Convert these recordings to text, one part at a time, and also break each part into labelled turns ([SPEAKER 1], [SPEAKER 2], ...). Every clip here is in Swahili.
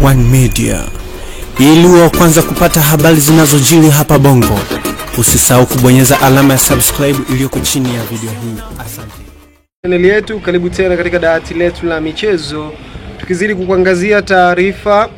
[SPEAKER 1] One Media. Ili wa kwanza kupata habari zinazojiri hapa Bongo, usisahau kubonyeza alama ya subscribe iliyoko chini ya video hii. Asante.
[SPEAKER 2] Channel yetu, karibu tena katika dawati letu la michezo, tukizidi kukuangazia taarifa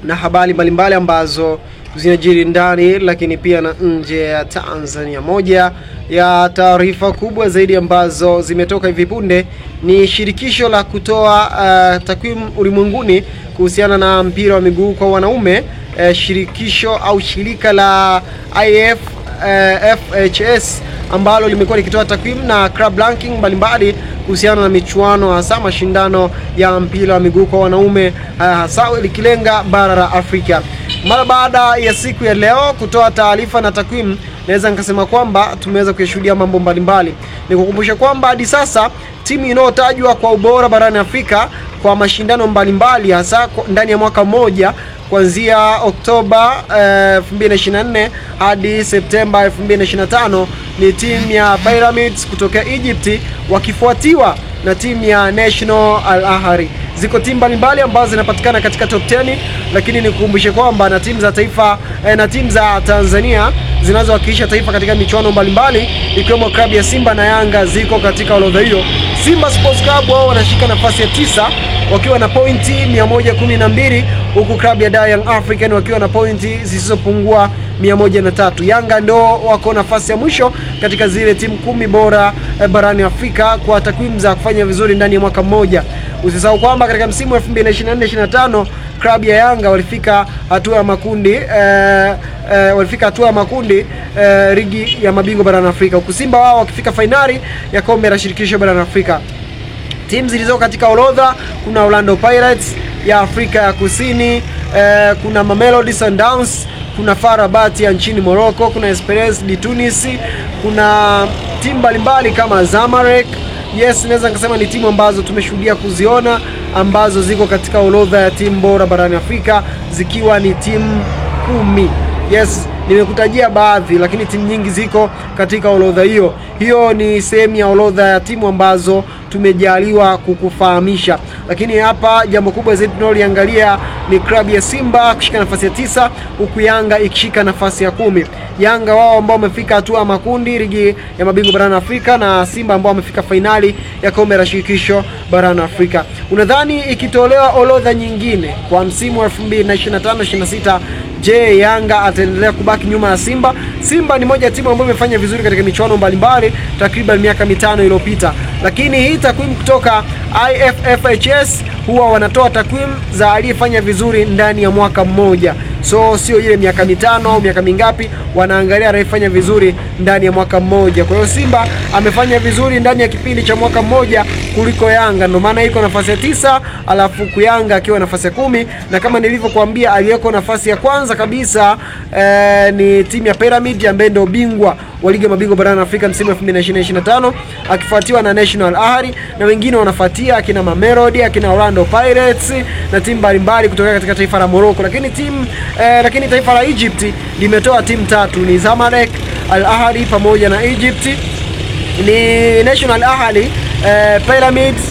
[SPEAKER 2] na habari mbalimbali ambazo zinajiri ndani lakini pia na nje ya Tanzania. Moja ya taarifa kubwa zaidi ambazo zimetoka hivi punde ni shirikisho la kutoa takwimu ulimwenguni kuhusiana na mpira wa miguu kwa wanaume. Shirikisho au shirika la IFFHS ambalo limekuwa likitoa takwimu na club ranking mbalimbali kuhusiana na michuano, hasa mashindano ya mpira wa miguu kwa wanaume, hasa likilenga bara la Afrika. Mara baada ya siku ya leo kutoa taarifa na takwimu, naweza nikasema kwamba tumeweza kushuhudia mambo mbalimbali. Nikukumbusha kwamba hadi sasa timu inayotajwa kwa ubora barani Afrika kwa mashindano mbalimbali, hasa ndani ya mwaka mmoja kuanzia Oktoba 2024 hadi Septemba 2025 ni timu ya Pyramids kutoka Egypt, wakifuatiwa na timu ya National Al Ahly. Ziko timu mbalimbali ambazo zinapatikana katika top 10, lakini nikukumbushe kwamba na timu za taifa na timu za Tanzania zinazowakilisha taifa katika michuano mbalimbali ikiwemo klabu ya Simba na Yanga ziko katika orodha hiyo. Simba Sports Club wao wanashika nafasi ya 9 wakiwa na pointi 112, huku klabu ya Young African wakiwa na pointi zisizopungua 103. Yanga ndo wako nafasi ya mwisho katika zile timu 10 bora barani Afrika kwa takwimu za kufanya vizuri ndani ya mwaka mmoja. Usisahau kwamba katika msimu wa 2024-25 klabu ya Yanga walifika hatua ya makundi ligi ya mabingwa barani Afrika, huku Simba wao wakifika finali ya kombe la shirikisho barani Afrika. Timu zilizo katika orodha kuna Orlando Pirates ya Afrika ya Kusini, kuna Mamelodi Sundowns, kuna FAR Rabat ya nchini Morocco, kuna Esperance de Tunis, kuna timu mbalimbali kama Zamalek. Yes, naweza nikasema ni timu ambazo tumeshuhudia kuziona ambazo ziko katika orodha ya timu bora barani Afrika zikiwa ni timu 10. Yes, nimekutajia baadhi lakini timu nyingi ziko katika orodha hiyo. Hiyo ni sehemu ya orodha ya timu ambazo tumejaliwa kukufahamisha. Lakini hapa jambo kubwa zaidi tunaloangalia ni klabu ya Simba kushika nafasi ya 9 huku Yanga ikishika nafasi ya 10. Yanga wao ambao wamefika hatua makundi ligi ya mabingwa barani Afrika, na Simba ambao wamefika finali ya kombe la shirikisho barani Afrika. Unadhani ikitolewa orodha nyingine kwa msimu wa 2025-26, je, Yanga ataendelea kubaki nyuma ya Simba? Simba ni moja ya timu ambayo imefanya vizuri katika michuano mbalimbali takriban miaka 5 iliyopita, lakini hii takwimu kutoka IFFHS huwa wanatoa takwimu za aliyefanya vizuri ndani ya mwaka mmoja. So sio ile miaka 5 au miaka mingapi, wanaangalia aliyefanya vizuri ndani ya mwaka mmoja. Kwa hiyo Simba amefanya vizuri ndani ya kipindi cha mwaka mmoja kuliko Yanga, ndio maana iko nafasi ya 9, alafu Yanga akiwa nafasi ya 10. Na kama nilivyokuambia, aliyeko nafasi ya kwanza kabisa ni timu ya Pyramid ambaye ndio bingwa wa ligi ya mabingwa barani Afrika msimu wa 2025, akifuatiwa na National Al Ahly, na wengine wanafuatia akina Mamelodi, akina Orlando Pirates na timu mbalimbali kutoka katika taifa la Morocco. Lakini taifa la Egypt limetoa timu 3, ni Zamalek, Al Ahly pamoja na Egypt, ni National Al Ahly, Pyramids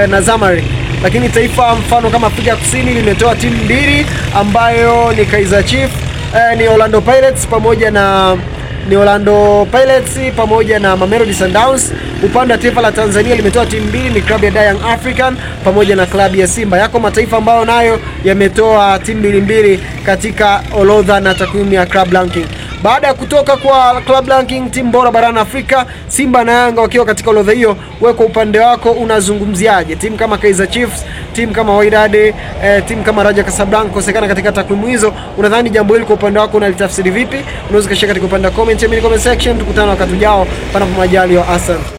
[SPEAKER 2] na Zamalek. Lakini taifa mfano kama Afrika Kusini limetoa timu 2 ambayo ni Kaizer Chiefs, ni Orlando Pirates pamoja na Mamelodi Sundowns. Upande wa taifa la Tanzania limetoa timu 2, ni klabu ya Young African pamoja na klabu ya Simba. Yako mataifa ambayo nayo yametoa timu 2 katika orodha na takwimu ya club ranking. Baada ya kutoka kwa club ranking timu bora barani Afrika, Simba na Yanga wakiwa katika orodha hiyo, wewe kwa upande wako unazungumziaje? Timu kama Kaizer Chiefs, timu kama Wydad, timu kama Raja Casablanca kosekana katika takwimu hizo. Unadhani jambo hili kwa upande wako unalitafsiri vipi? Unaweza kushare katika upande wa comment section. Tukutane wakati ujao panapo majaliwa. Asante.